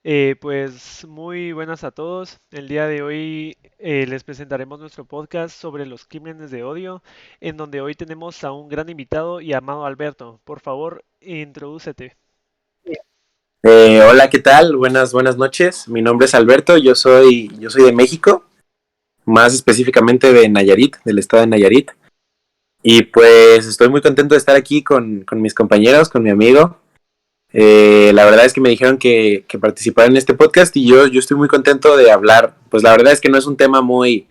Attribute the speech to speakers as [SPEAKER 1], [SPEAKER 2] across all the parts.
[SPEAKER 1] Pues muy buenas a todos. El día de hoy les presentaremos nuestro podcast sobre los crímenes de odio, en donde hoy tenemos a un gran invitado llamado Alberto. Por favor, introdúcete.
[SPEAKER 2] Hola, ¿qué tal? Buenas noches. Mi nombre es Alberto, yo soy de México, más específicamente de Nayarit, del estado de Nayarit. Y pues estoy muy contento de estar aquí con mis compañeros, con mi amigo. La verdad es que me dijeron que participara en este podcast y yo estoy muy contento de hablar. Pues la verdad es que no es un tema muy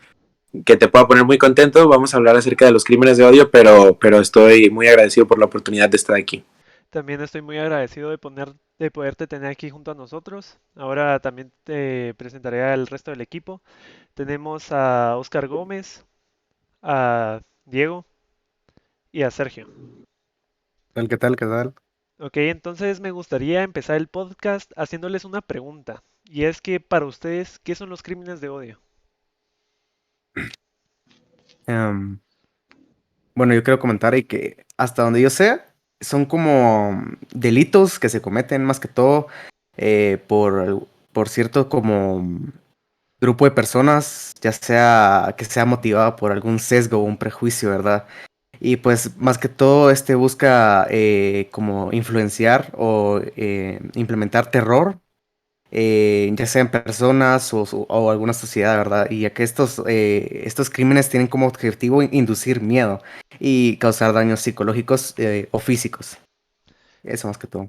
[SPEAKER 2] que te pueda poner muy contento. Vamos a hablar acerca de los crímenes de odio, pero estoy muy agradecido por la oportunidad de estar aquí.
[SPEAKER 1] También estoy muy agradecido de poderte tener aquí junto a nosotros. Ahora también te presentaré al resto del equipo. Tenemos a Oscar Gómez, a Diego y a Sergio.
[SPEAKER 3] Tal, ¿qué tal? ¿Qué tal?
[SPEAKER 1] Ok, entonces me gustaría empezar el podcast haciéndoles una pregunta. Y es que para ustedes, ¿qué son los crímenes de odio?
[SPEAKER 3] Em, bueno, yo quiero comentar ahí que hasta donde yo sé, son como delitos que se cometen más que todo por cierto como grupo de personas, ya sea que sea motivado por algún sesgo o un prejuicio, ¿verdad? Y pues más que todo este busca como influenciar o implementar terror ya sea en personas o alguna sociedad, ¿verdad? Y ya que estos crímenes tienen como objetivo inducir miedo y causar daños psicológicos o físicos. Eso más que todo.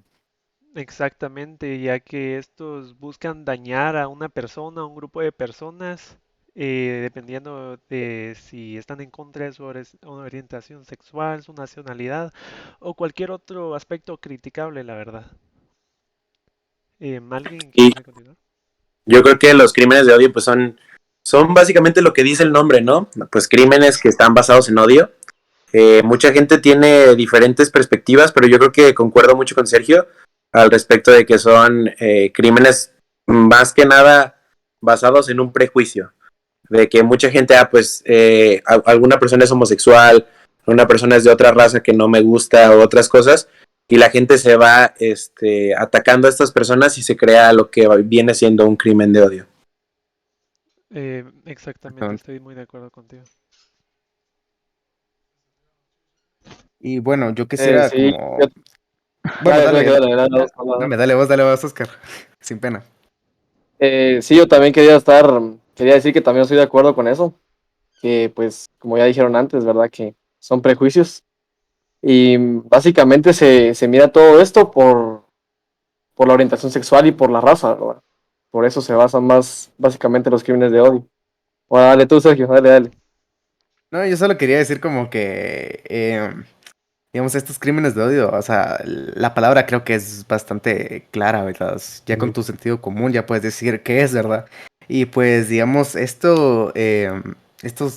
[SPEAKER 1] Exactamente, ya que estos buscan dañar a una persona, a un grupo de personas, dependiendo de si están en contra de su orientación sexual, su nacionalidad o cualquier otro aspecto criticable, la verdad. ¿Alguien
[SPEAKER 2] Y
[SPEAKER 1] quisiera continuar?
[SPEAKER 2] yo creo que los crímenes de odio pues son básicamente lo que dice el nombre, ¿no? Pues crímenes que están basados en odio. Mucha gente tiene diferentes perspectivas, pero yo creo que concuerdo mucho con Sergio al respecto de que son crímenes más que nada basados en un prejuicio, de que mucha gente, pues alguna persona es homosexual, una persona es de otra raza que no me gusta o otras cosas, y la gente se va atacando a estas personas y se crea lo que viene siendo un crimen de odio.
[SPEAKER 1] Exactamente,
[SPEAKER 3] Exactamente.
[SPEAKER 1] estoy muy de acuerdo contigo.
[SPEAKER 3] Y bueno, yo quisiera
[SPEAKER 4] Sí,
[SPEAKER 3] como... Bueno,
[SPEAKER 4] dale,
[SPEAKER 3] dale,
[SPEAKER 4] Sergio, dale, dale,
[SPEAKER 3] dale,
[SPEAKER 4] dale.
[SPEAKER 3] dale vos, Oscar. Sin pena.
[SPEAKER 4] Sí, yo también quería decir que también estoy de acuerdo con eso, que pues, como ya dijeron antes, ¿verdad? Que son prejuicios y básicamente se mira todo esto por la orientación sexual y por la raza, ¿verdad? Por eso se basan más básicamente los crímenes de odio. Bueno, dale tú, Sergio, dale, dale.
[SPEAKER 3] No, yo solo quería decir como que, digamos, estos crímenes de odio, o sea, la palabra creo que es bastante clara, ¿verdad? Ya con tu sentido común ya puedes decir qué es, ¿verdad? Y pues, digamos, estos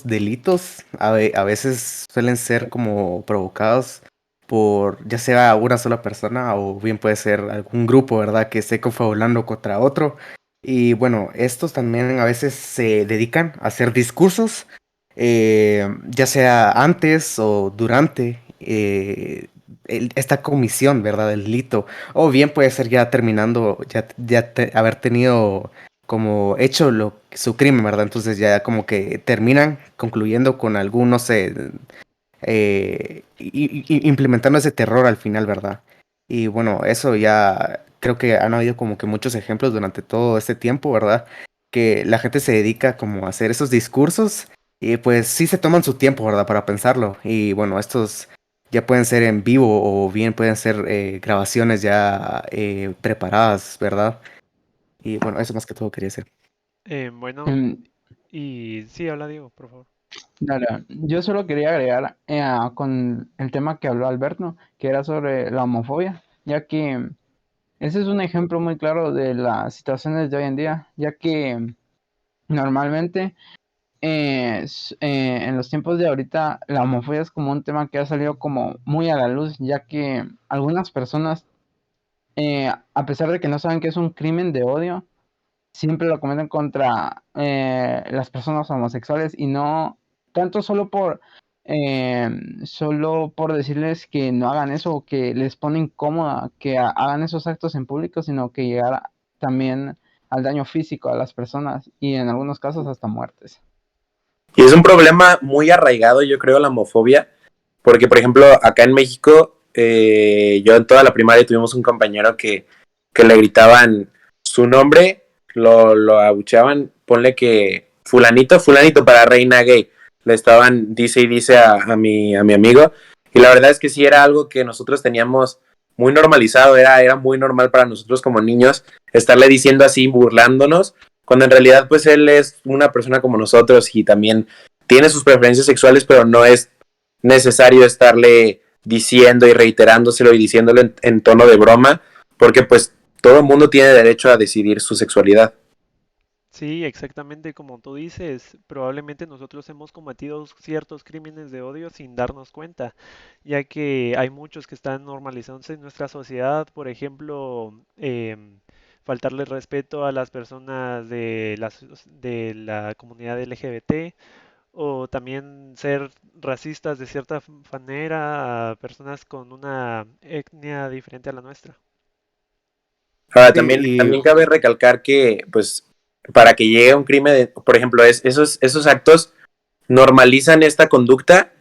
[SPEAKER 3] delitos a veces suelen ser como provocados por ya sea una sola persona o bien puede ser algún grupo, ¿verdad? Que esté confabulando contra otro. Y bueno, estos también a veces se dedican a hacer discursos ya sea antes o durante esta comisión, ¿verdad? Del delito. O bien puede ser ya terminando, haber tenido como hecho su crimen, ¿verdad? Entonces ya como que terminan concluyendo con algún, no sé, implementando ese terror al final, ¿verdad? Y bueno, eso ya creo que han habido como que muchos ejemplos durante todo este tiempo, ¿verdad? Que la gente se dedica como a hacer esos discursos y pues sí se toman su tiempo, ¿verdad? Para pensarlo. Y bueno, estos ya pueden ser en vivo o bien pueden ser grabaciones ya preparadas, ¿verdad? Y bueno, eso más que todo quería decir.
[SPEAKER 1] Bueno,
[SPEAKER 5] Em,
[SPEAKER 1] y sí, habla Diego, por favor.
[SPEAKER 5] Dale, yo solo quería agregar con el tema que habló Alberto, que era sobre la homofobia, ya que ese es un ejemplo muy claro de las situaciones de hoy en día, ya que normalmente en los tiempos de ahorita la homofobia es como un tema que ha salido como muy a la luz, ya que algunas personas, a pesar de que no saben que es un crimen de odio, siempre lo cometen contra las personas homosexuales y no tanto eh, solo por decirles que no hagan eso o que les pone incómoda que hagan esos actos en público, sino que también al daño físico a las personas y en algunos casos hasta muertes.
[SPEAKER 2] Y es un problema muy arraigado, yo creo, la homofobia, porque, por ejemplo, acá en México, yo en toda la primaria tuvimos un compañero que le gritaban su nombre, lo abucheaban, ponle que fulanito, fulanito para reina gay, le estaban dice y dice a mi amigo, y la verdad es que sí era algo que nosotros teníamos muy normalizado, era muy normal para nosotros como niños estarle diciendo así, burlándonos, cuando en realidad pues él es una persona como nosotros y también tiene sus preferencias sexuales, pero no es necesario estarle diciendo y reiterándoselo y diciéndolo en tono de broma, porque pues todo el mundo tiene derecho a decidir su sexualidad.
[SPEAKER 1] Sí, exactamente como tú dices, probablemente nosotros hemos cometido ciertos crímenes de odio sin darnos cuenta, ya que hay muchos que están normalizándose en nuestra sociedad, por ejemplo, faltarle respeto a las personas de la comunidad LGBT o también ser racistas de cierta manera a personas con una etnia diferente a la nuestra.
[SPEAKER 2] Ahora,
[SPEAKER 3] Sí,
[SPEAKER 2] también cabe recalcar que, pues, para que llegue a un crimen, por ejemplo, esos actos normalizan esta conducta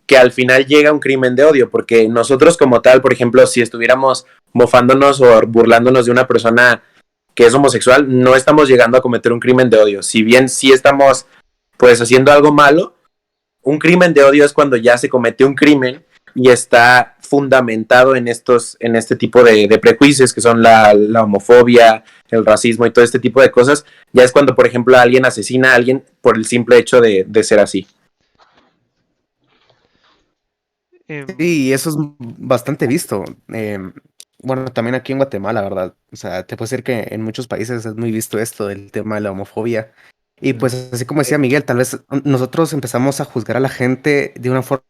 [SPEAKER 2] que al final llega a un crimen de odio, porque nosotros como tal, por ejemplo, si estuviéramos mofándonos o burlándonos de una persona que es homosexual, no estamos llegando a cometer un crimen de odio. Si bien sí estamos, pues, haciendo algo malo, un crimen de odio es cuando ya se comete un crimen y está fundamentado en este tipo de prejuicios que son la homofobia, el racismo y todo este tipo de cosas. Ya es cuando, por ejemplo, alguien asesina a alguien por el simple hecho de ser así.
[SPEAKER 1] Em,
[SPEAKER 3] sí, eso es bastante visto. Bueno, también aquí en Guatemala, ¿verdad? O sea, te puedo decir que en muchos países es muy visto esto del tema de la homofobia. Y pues así como decía Miguel, tal vez nosotros empezamos a juzgar a la gente de una forma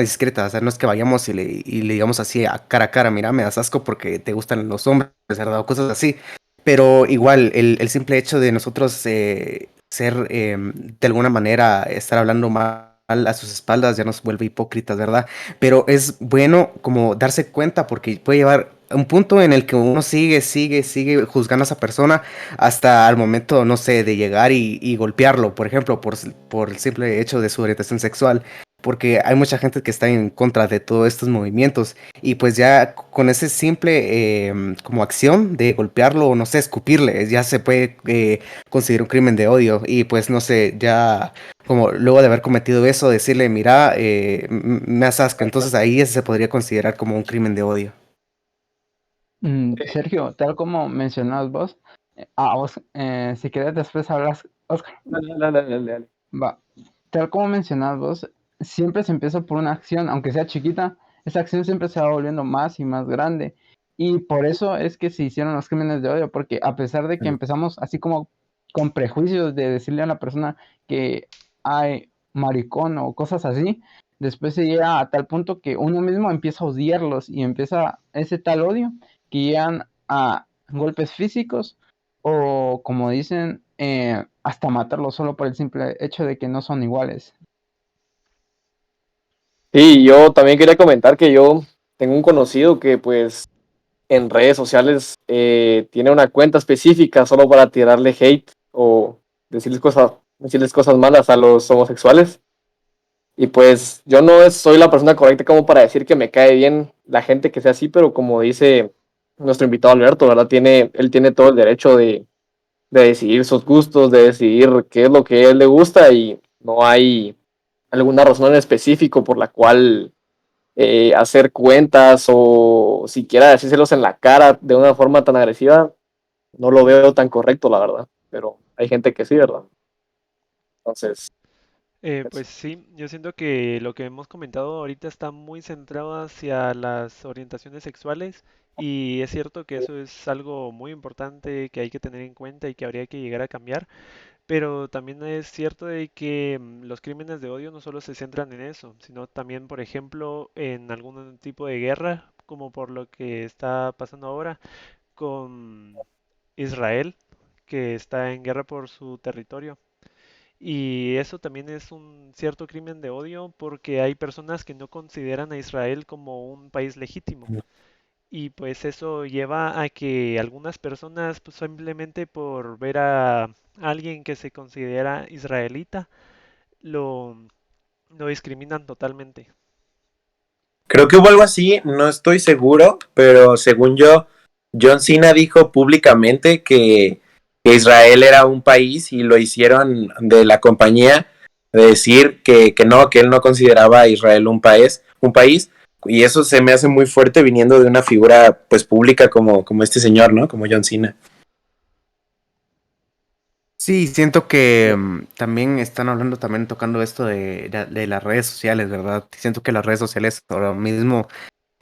[SPEAKER 3] discreta. O sea, no es que vayamos y le digamos así a cara, mira, me das asco porque te gustan los hombres, ¿verdad? O cosas así. Pero igual, el simple hecho de nosotros ser, de alguna manera, estar hablando mal a sus espaldas ya nos vuelve hipócritas, ¿verdad? Pero es bueno como darse cuenta porque puede llevar a un punto en el que uno sigue juzgando a esa persona hasta el momento, no sé, de llegar y golpearlo, por ejemplo, por el simple hecho de su orientación sexual. Porque hay mucha gente que está en contra de todos estos movimientos y pues ya con ese simple como acción de golpearlo o no sé, escupirle, ya se puede considerar un crimen de odio y pues no sé, ya como luego de haber cometido eso, decirle, mira, me asasca. Entonces ahí ese se podría considerar como un crimen de odio.
[SPEAKER 5] Sergio, tal como mencionabas vos, vos, si querés después hablas, Oscar.
[SPEAKER 4] Dale, dale, dale, dale.
[SPEAKER 5] Va, tal como mencionabas vos, siempre se empieza por una acción, aunque sea chiquita, esa acción siempre se va volviendo más y más grande. Y por eso es que se hicieron los crímenes de odio, porque a pesar de que empezamos así como con prejuicios de decirle a la persona que hay maricón o cosas así, después se llega a tal punto que uno mismo empieza a odiarlos y empieza ese tal odio que llegan a golpes físicos o como dicen, hasta matarlo solo por el simple hecho de que no son iguales.
[SPEAKER 4] Sí, yo también quería comentar que yo tengo un conocido que pues en redes sociales tiene una cuenta específica solo para tirarle hate o decirles cosas malas a los homosexuales. Y pues yo no soy la persona correcta como para decir que me cae bien la gente que sea así, pero como dice nuestro invitado Alberto, ¿verdad? Él tiene todo el derecho de decidir sus gustos, de decidir qué es lo que a él le gusta y no hay alguna razón en específico por la cual hacer cuentas o siquiera decírselos en la cara de una forma tan agresiva, no lo veo tan correcto, la verdad. Pero hay gente que sí, ¿verdad? Entonces,
[SPEAKER 1] Pues sí, yo siento que lo que hemos comentado ahorita está muy centrado hacia las orientaciones sexuales y es cierto que eso es algo muy importante que hay que tener en cuenta y que habría que llegar a cambiar, pero también es cierto de que los crímenes de odio no solo se centran en eso, sino también, por ejemplo, en algún tipo de guerra, como por lo que está pasando ahora con Israel, que está en guerra por su territorio. Y eso también es un cierto crimen de odio porque hay personas que no consideran a Israel como un país legítimo. y pues eso lleva a que algunas personas pues simplemente por ver a alguien que se considera israelita lo, lo discriminan totalmente.
[SPEAKER 2] Creo que hubo algo así, no estoy seguro, pero según yo, John Cena dijo públicamente que Israel era un país y lo hicieron de la compañía de decir que no, que él no consideraba a Israel un país, y eso se me hace muy fuerte viniendo de una figura pues pública como este señor, ¿no? Como John Cena.
[SPEAKER 3] Sí, siento que también están hablando, también tocando esto de las redes sociales, ¿verdad? Siento que las redes sociales ahora mismo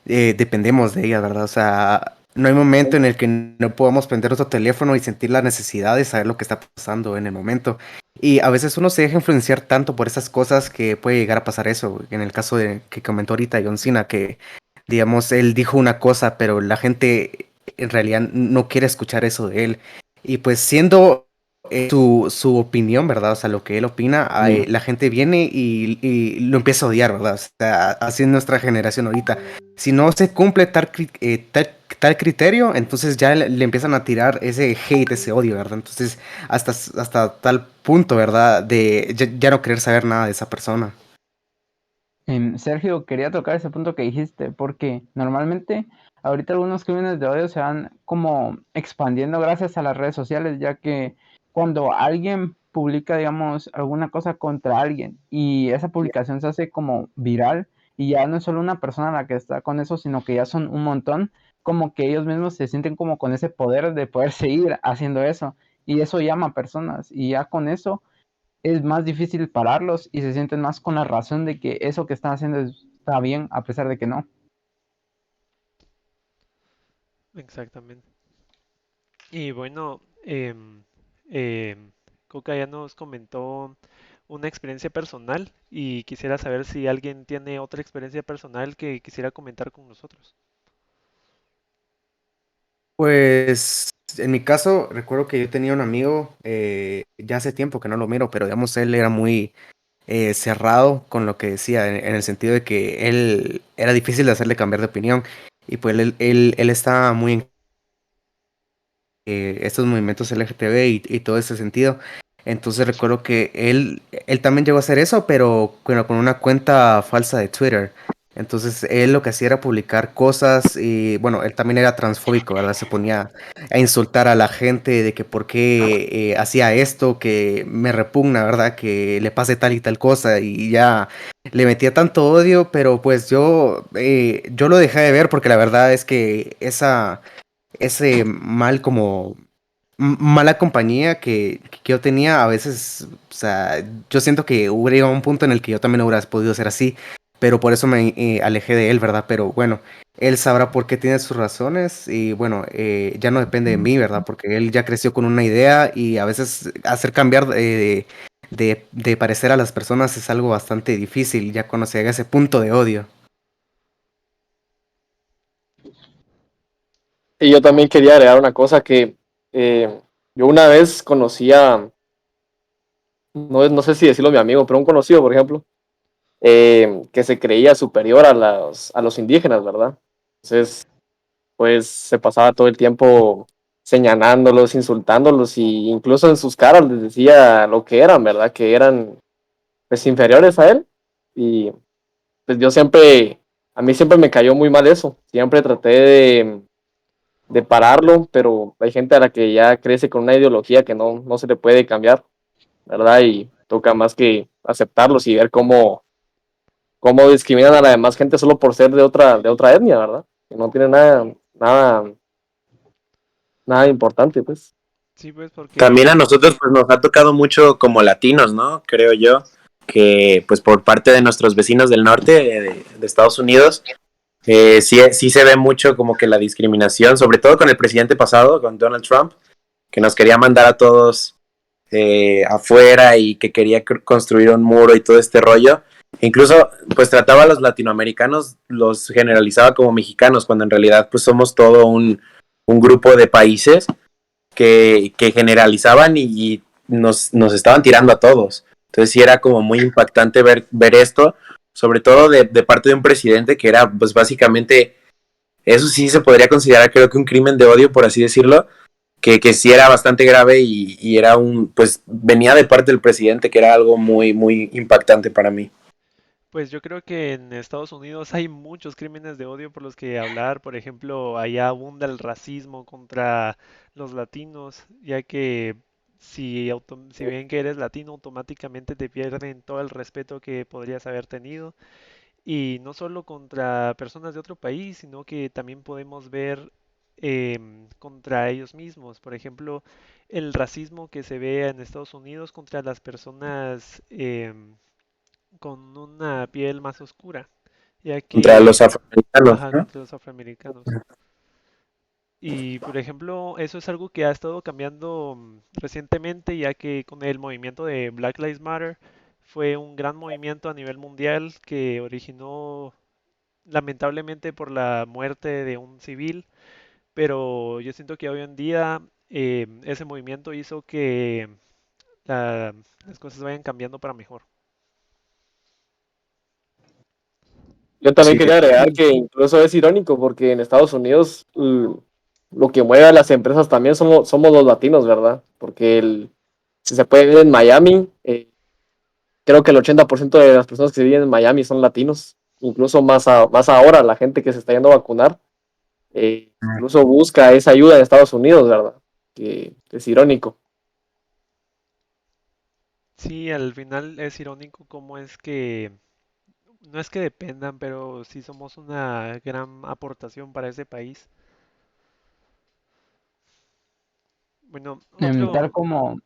[SPEAKER 3] dependemos de ellas, ¿verdad? O sea, no hay momento en el que no podamos prender nuestro teléfono y sentir la necesidad de saber lo que está pasando en el momento. Y a veces uno se deja influenciar tanto por esas cosas que puede llegar a pasar eso. En el caso de que comentó ahorita John Cena, que digamos, él dijo una cosa, pero la gente en realidad no quiere escuchar eso de él. Y pues siendo su opinión, ¿verdad? O sea, lo que él opina, la gente viene y lo empieza a odiar, ¿verdad? O sea, así es nuestra generación ahorita. Si no se cumple tal criterio, entonces ya le empiezan a tirar ese hate, ese odio, ¿verdad? Entonces, hasta tal punto, ¿verdad? De ya no querer saber nada de esa persona.
[SPEAKER 5] Sergio, quería tocar ese punto que dijiste, porque normalmente ahorita algunos crímenes de odio se van como expandiendo gracias a las redes sociales, ya que cuando alguien publica, digamos, alguna cosa contra alguien y esa publicación se hace como viral y ya no es solo una persona la que está con eso, sino que ya son un montón, como que ellos mismos se sienten como con ese poder de poder seguir haciendo eso y eso llama a personas y ya con eso es más difícil pararlos y se sienten más con la razón de que eso que están haciendo está bien, a pesar de que no.
[SPEAKER 1] Exactamente. Y bueno, Coca ya nos comentó una experiencia personal y quisiera saber si alguien tiene otra experiencia personal que quisiera comentar con nosotros.
[SPEAKER 3] Pues en mi caso, recuerdo que yo tenía un amigo, ya hace tiempo que no lo miro, pero digamos, él era muy cerrado con lo que decía, en el sentido de que él era difícil de hacerle cambiar de opinión. Y pues él estaba muy en estos movimientos LGTB y todo ese sentido. Entonces recuerdo que él también llegó a hacer eso, pero bueno, con una cuenta falsa de Twitter. Entonces él lo que hacía era publicar cosas y bueno, él también era transfóbico, ¿verdad? Se ponía a insultar a la gente de que por qué hacía esto, que me repugna, ¿verdad? Que le pase tal y tal cosa y ya le metía tanto odio, pero pues yo lo dejé de ver porque la verdad es que ese mal como mala compañía que yo tenía a veces, o sea, yo siento que hubiera llegado a un punto en el que yo también hubiera podido ser así, pero por eso me alejé de él, ¿verdad? Pero bueno, él sabrá por qué tiene sus razones y bueno, ya no depende de mí, ¿verdad? Porque él ya creció con una idea y a veces hacer cambiar de parecer a las personas es algo bastante difícil, ya cuando se llega a ese punto de odio.
[SPEAKER 4] Y yo también quería agregar una cosa que yo una vez conocía, no sé si decirlo mi amigo, pero un conocido, por ejemplo, que se creía superior a los indígenas, ¿verdad? Entonces, pues se pasaba todo el tiempo señalándolos, insultándolos y incluso en sus caras les decía lo que eran, ¿verdad? Que eran pues inferiores a él y pues a mí siempre me cayó muy mal eso, siempre traté de pararlo, pero hay gente a la que ya crece con una ideología que no se le puede cambiar, ¿verdad? Y toca más que aceptarlos y ver cómo discriminan a la demás gente solo por ser de otra etnia, ¿verdad? Que no tiene nada importante, pues.
[SPEAKER 1] Sí, pues
[SPEAKER 2] También a
[SPEAKER 1] porque
[SPEAKER 2] nosotros pues nos ha tocado mucho como latinos, ¿no? Creo yo, que pues por parte de nuestros vecinos del norte de Estados Unidos, sí se ve mucho como que la discriminación, sobre todo con el presidente pasado, con Donald Trump, que nos quería mandar a todos afuera y que quería construir un muro y todo este rollo. Incluso pues trataba a los latinoamericanos, los generalizaba como mexicanos, cuando en realidad pues somos todo un grupo de países que generalizaban y nos estaban tirando a todos. Entonces sí era como muy impactante ver esto, sobre todo de parte de un presidente que era pues básicamente eso sí se podría considerar, creo que un crimen de odio, por así decirlo, que sí era bastante grave y era pues venía de parte del presidente, que era algo muy, muy impactante para mí.
[SPEAKER 1] Pues yo creo que en Estados Unidos hay muchos crímenes de odio por los que hablar. Por ejemplo, allá abunda el racismo contra los latinos, ya que si ven que eres latino, automáticamente te pierden todo el respeto que podrías haber tenido. Y no solo contra personas de otro país, sino que también podemos ver contra ellos mismos. Por ejemplo, el racismo que se ve en Estados Unidos contra las personas con una piel más oscura, ya
[SPEAKER 2] Contra los
[SPEAKER 1] que,
[SPEAKER 2] afroamericanos,
[SPEAKER 1] ajá,
[SPEAKER 2] ¿no?
[SPEAKER 1] contra los afroamericanos. Y por ejemplo, eso es algo que ha estado cambiando recientemente, ya que con el movimiento de Black Lives Matter fue un gran movimiento a nivel mundial que originó lamentablemente por la muerte de un civil, pero yo siento que hoy en día ese movimiento hizo que las cosas vayan cambiando para mejor.
[SPEAKER 4] Yo también
[SPEAKER 2] Sí,
[SPEAKER 4] quería agregar que incluso es irónico porque en Estados Unidos lo que mueve a las empresas también somos los latinos, ¿verdad? Porque si se puede ver en Miami, creo que el 80% de las personas que viven en Miami son latinos, incluso más ahora la gente que se está yendo a vacunar, incluso busca esa ayuda en Estados Unidos, ¿verdad? Que es irónico.
[SPEAKER 1] Sí, al final es irónico cómo es que no es que dependan, pero sí somos una gran aportación para ese país. Bueno,
[SPEAKER 5] Tal
[SPEAKER 1] otro,
[SPEAKER 5] como,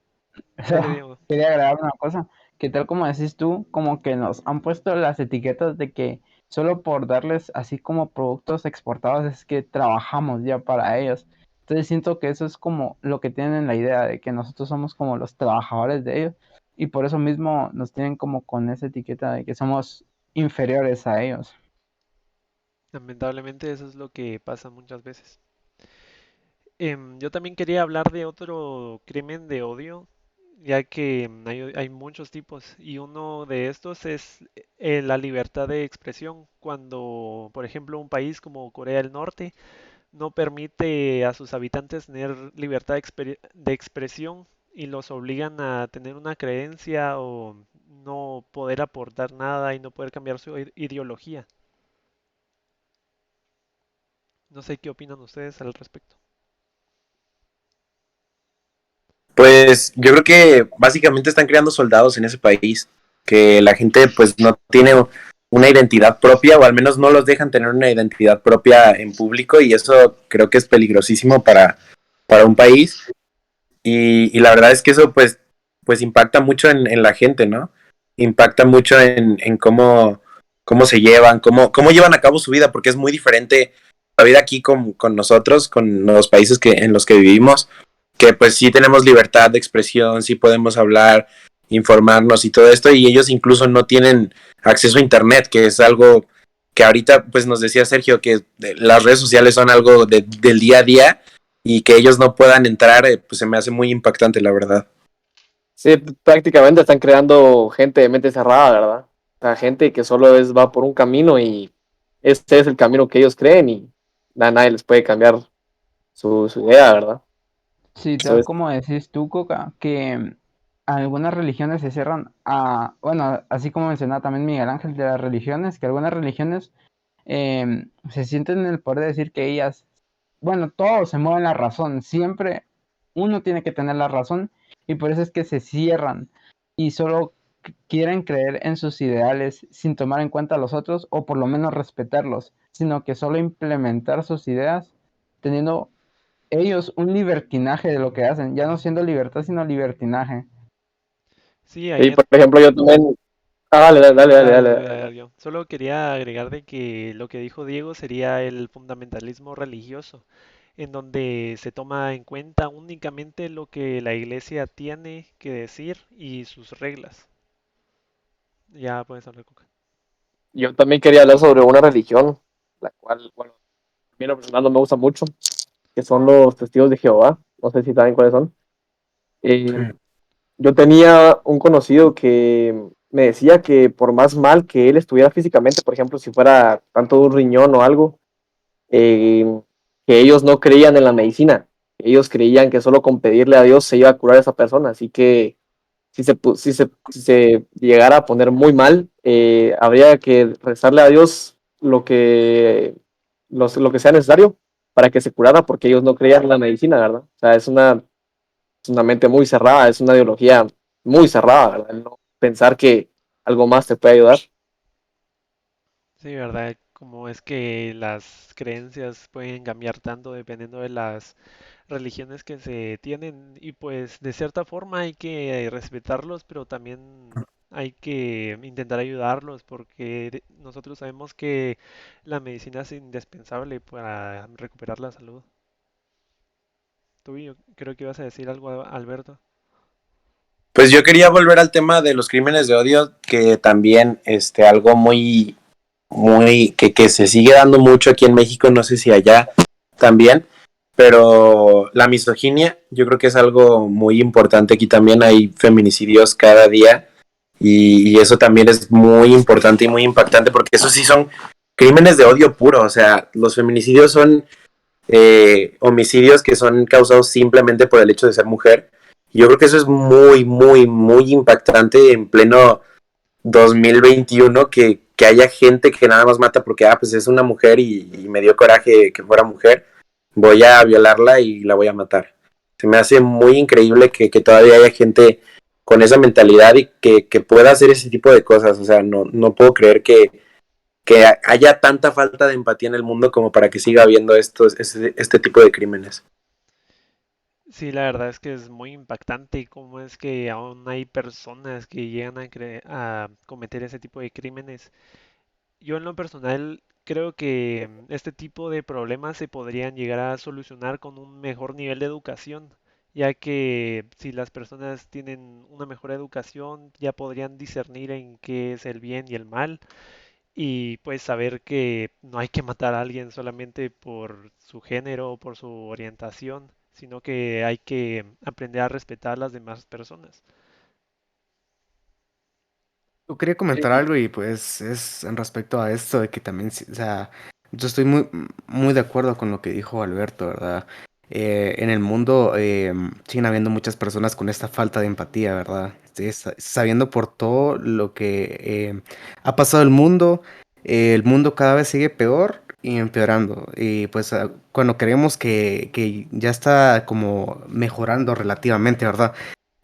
[SPEAKER 1] dale Diego.
[SPEAKER 5] quería agregar una cosa, que tal como decís tú, como que nos han puesto las etiquetas de que solo por darles así como productos exportados es que trabajamos ya para ellos. Entonces siento que eso es como lo que tienen la idea de que nosotros somos como los trabajadores de ellos y por eso mismo nos tienen como con esa etiqueta de que somos inferiores a ellos.
[SPEAKER 1] Lamentablemente eso es lo que pasa muchas veces. Yo también quería hablar de otro crimen de odio, ya que hay muchos tipos y uno de estos es la libertad de expresión. Cuando, por ejemplo, un país como Corea del Norte no permite a sus habitantes tener libertad de expresión y los obligan a tener una creencia o no poder aportar nada y no poder cambiar su ideología. No sé qué opinan ustedes al respecto.
[SPEAKER 2] pues yo creo que básicamente están creando soldados en ese país, que la gente pues no tiene una identidad propia o al menos no los dejan tener una identidad propia en público y eso creo que es peligrosísimo para un país y la verdad es que eso pues impacta mucho en la gente, ¿no? Impacta mucho en cómo se llevan, cómo llevan a cabo su vida, porque es muy diferente la vida aquí con nosotros, con los países en los que vivimos, que pues sí tenemos libertad de expresión, sí podemos hablar, informarnos y todo esto, y ellos incluso no tienen acceso a internet, que es algo que ahorita pues nos decía Sergio, que las redes sociales son algo del día a día, y que ellos no puedan entrar, pues se me hace muy impactante, la verdad.
[SPEAKER 4] Sí, prácticamente están creando gente de mente cerrada, ¿verdad? O sea, gente que solo va por un camino y este es el camino que ellos creen y nadie les puede cambiar su idea, ¿verdad?
[SPEAKER 5] Sí,
[SPEAKER 4] Eso
[SPEAKER 5] tal
[SPEAKER 4] es.
[SPEAKER 5] como decís tú, Coca, que algunas religiones se cierran a, bueno, así como mencionaba también Miguel Ángel de las religiones, que algunas religiones se sienten en el poder de decir que ellas, bueno, todo se mueve en la razón, siempre uno tiene que tener la razón y por eso es que se cierran y solo quieren creer en sus ideales sin tomar en cuenta a los otros o por lo menos respetarlos, sino que solo implementar sus ideas teniendo ellos un libertinaje de lo que hacen, ya no siendo libertad, sino libertinaje.
[SPEAKER 1] Sí,
[SPEAKER 4] Y por ejemplo, yo también. Dale.
[SPEAKER 1] yo solo quería agregar de que lo que dijo Diego sería el fundamentalismo religioso, en donde se toma en cuenta únicamente lo que la iglesia tiene que decir y sus reglas. Ya puedes hablar, Coca.
[SPEAKER 4] Yo también quería hablar sobre una religión, la cual, bueno, a mí en lo personal no me gusta mucho, que son los testigos de Jehová. No sé si saben cuáles son. Eh, yo tenía un conocido que me decía que por más mal que él estuviera físicamente, por ejemplo, si fuera tanto un riñón o algo, eh, que ellos no creían en la medicina. Ellos creían que solo con pedirle a Dios se iba a curar a esa persona. Así que si se llegara a poner muy mal, habría que rezarle a Dios lo que sea necesario para que se curara, porque ellos no creían en la medicina, ¿verdad? O sea, es una mente muy cerrada, es una ideología muy cerrada, ¿verdad? El no pensar que algo más te puede ayudar.
[SPEAKER 1] Sí, ¿verdad? Como es que las creencias pueden cambiar tanto dependiendo de las religiones que se tienen y pues de cierta forma hay que respetarlos, pero también hay que intentar ayudarlos porque nosotros sabemos que la medicina es indispensable para recuperar la salud. Tú yo creo que ibas a decir algo, Alberto.
[SPEAKER 2] Pues yo quería volver al tema de los crímenes de odio, que también algo que se sigue dando mucho aquí en México, no sé si allá también, pero la misoginia yo creo que es algo muy importante. Aquí también hay feminicidios cada día y eso también es muy importante y muy impactante porque eso sí son crímenes de odio puro. O sea, los feminicidios son homicidios que son causados simplemente por el hecho de ser mujer. Yo creo que eso es muy, muy, muy impactante en pleno 2021 que haya gente que nada más mata porque pues es una mujer y me dio coraje que fuera mujer, voy a violarla y la voy a matar. Se me hace muy increíble que todavía haya gente con esa mentalidad y que pueda hacer ese tipo de cosas. O sea, no puedo creer que haya tanta falta de empatía en el mundo como para que siga habiendo este tipo de crímenes.
[SPEAKER 1] Sí, la verdad es que es muy impactante cómo es que aún hay personas que llegan a cometer ese tipo de crímenes. Yo en lo personal creo que este tipo de problemas se podrían llegar a solucionar con un mejor nivel de educación, ya que si las personas tienen una mejor educación ya podrían discernir en qué es el bien y el mal y pues saber que no hay que matar a alguien solamente por su género o por su orientación, sino que hay que aprender a respetar a las demás personas.
[SPEAKER 3] Yo quería comentar algo y pues es en respecto a esto de que también, o sea, yo estoy muy de acuerdo con lo que dijo Alberto, ¿verdad? En el mundo siguen habiendo muchas personas con esta falta de empatía, ¿verdad? Sí, sabiendo por todo lo que ha pasado el mundo cada vez sigue peor y empeorando. Y pues cuando creemos que ya está como mejorando relativamente, ¿verdad?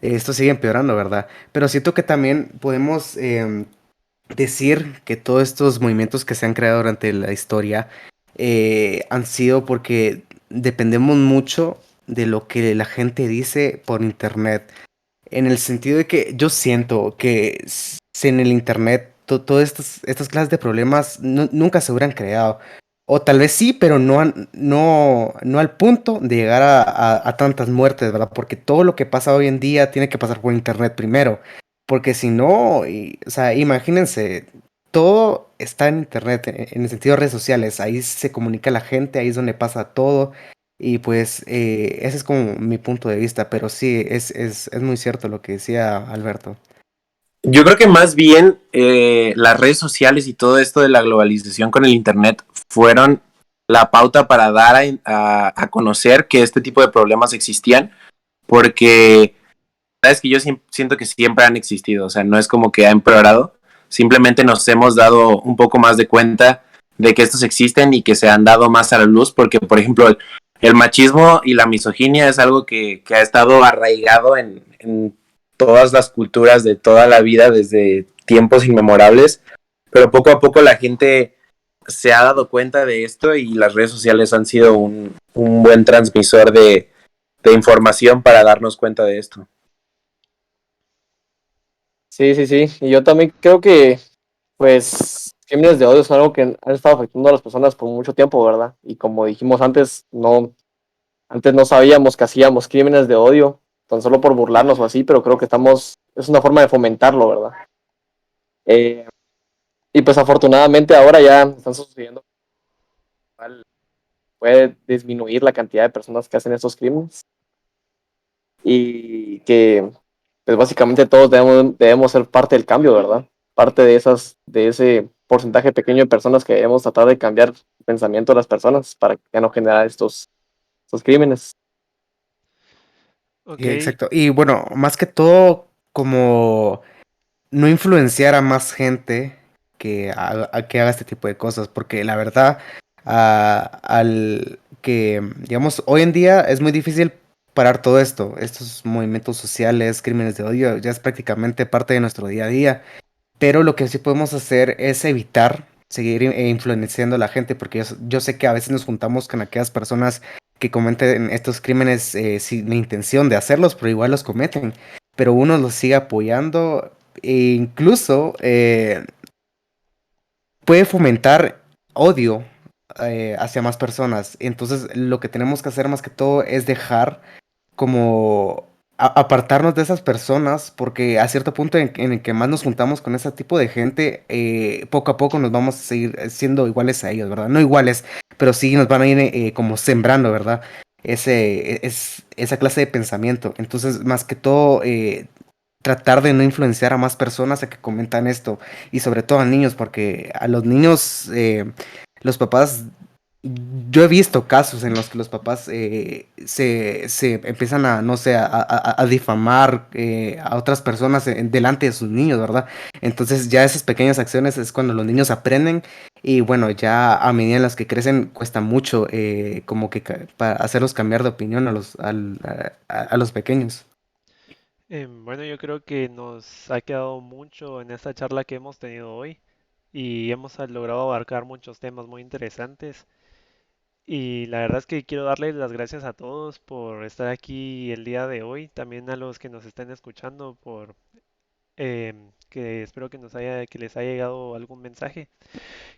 [SPEAKER 3] Esto sigue empeorando, ¿verdad? Pero siento que también podemos decir que todos estos movimientos que se han creado durante la historia han sido porque dependemos mucho de lo que la gente dice por internet. En el sentido de que yo siento que si en el internet todas estas clases de problemas nunca se hubieran creado. O tal vez sí, pero no al punto de llegar a tantas muertes, ¿verdad? Porque todo lo que pasa hoy en día tiene que pasar por internet primero. Porque si no, o sea, imagínense, todo está en internet, en el sentido de redes sociales. Ahí se comunica la gente, ahí es donde pasa todo. Y pues ese es como mi punto de vista, pero sí, es muy cierto lo que decía Alberto.
[SPEAKER 2] Yo creo que más bien las redes sociales y todo esto de la globalización con el internet fueron la pauta para dar a conocer que este tipo de problemas existían, porque sabes que yo siento que siempre han existido. O sea, no es como que ha empeorado, simplemente nos hemos dado un poco más de cuenta de que estos existen y que se han dado más a la luz, porque por ejemplo el machismo y la misoginia es algo que ha estado arraigado en todas las culturas de toda la vida desde tiempos inmemorables, pero poco a poco la gente se ha dado cuenta de esto y las redes sociales han sido un buen transmisor de información para darnos cuenta de esto.
[SPEAKER 4] Sí, sí, sí. Y yo también creo que, pues, crímenes de odio son algo que han estado afectando a las personas por mucho tiempo, ¿verdad? Y como dijimos antes, antes no sabíamos que hacíamos crímenes de odio, tan solo por burlarnos o así, pero creo que es una forma de fomentarlo, ¿verdad? Eh, y pues afortunadamente ahora ya están sucediendo, cual puede disminuir la cantidad de personas que hacen estos crímenes y que, pues básicamente todos debemos ser parte del cambio, ¿verdad? Parte de ese porcentaje pequeño de personas que debemos tratar de cambiar pensamiento de las personas para ya no generar estos crímenes.
[SPEAKER 1] Ok,
[SPEAKER 3] Exacto. Y bueno, más que todo, como no influenciar a más gente que haga este tipo de cosas, porque la verdad, al que, digamos, hoy en día es muy difícil parar todo esto, estos movimientos sociales, crímenes de odio, ya es prácticamente parte de nuestro día a día, pero lo que sí podemos hacer es evitar seguir influenciando a la gente, porque yo sé que a veces nos juntamos con aquellas personas que cometen estos crímenes sin la intención de hacerlos, pero igual los cometen, pero uno los sigue apoyando e incluso puede fomentar odio hacia más personas. Entonces, lo que tenemos que hacer más que todo es dejar como apartarnos de esas personas, porque a cierto punto en el que más nos juntamos con ese tipo de gente, poco a poco nos vamos a seguir siendo iguales a ellos, ¿verdad? No iguales, pero sí nos van a ir como sembrando, ¿verdad? Esa clase de pensamiento. Entonces, más que todo, tratar de no influenciar a más personas a que comentan esto, y sobre todo a niños, porque a los niños, los papás, yo he visto casos en los que los papás se empiezan a, no sé, a difamar a otras personas delante de sus niños, ¿verdad? Entonces ya esas pequeñas acciones es cuando los niños aprenden, y bueno, ya a medida en las que crecen cuesta mucho como que para hacerlos cambiar de opinión a los pequeños.
[SPEAKER 1] bueno, yo creo que nos ha quedado mucho en esta charla que hemos tenido hoy y hemos logrado abarcar muchos temas muy interesantes. Y la verdad es que quiero darles las gracias a todos por estar aquí el día de hoy, también a los que nos estén escuchando por que espero que que les haya llegado algún mensaje.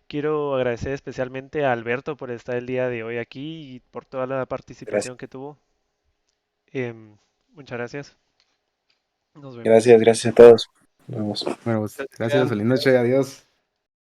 [SPEAKER 1] Quiero agradecer especialmente a Alberto por estar el día de hoy aquí y por toda la
[SPEAKER 2] Gracias,
[SPEAKER 1] participación que tuvo. Muchas gracias. Nos vemos.
[SPEAKER 2] gracias, gracias a todos. Nos vemos.
[SPEAKER 3] Bueno, pues,
[SPEAKER 4] Gracias,
[SPEAKER 3] gracias,
[SPEAKER 4] Adrián.
[SPEAKER 3] feliz noche, adiós.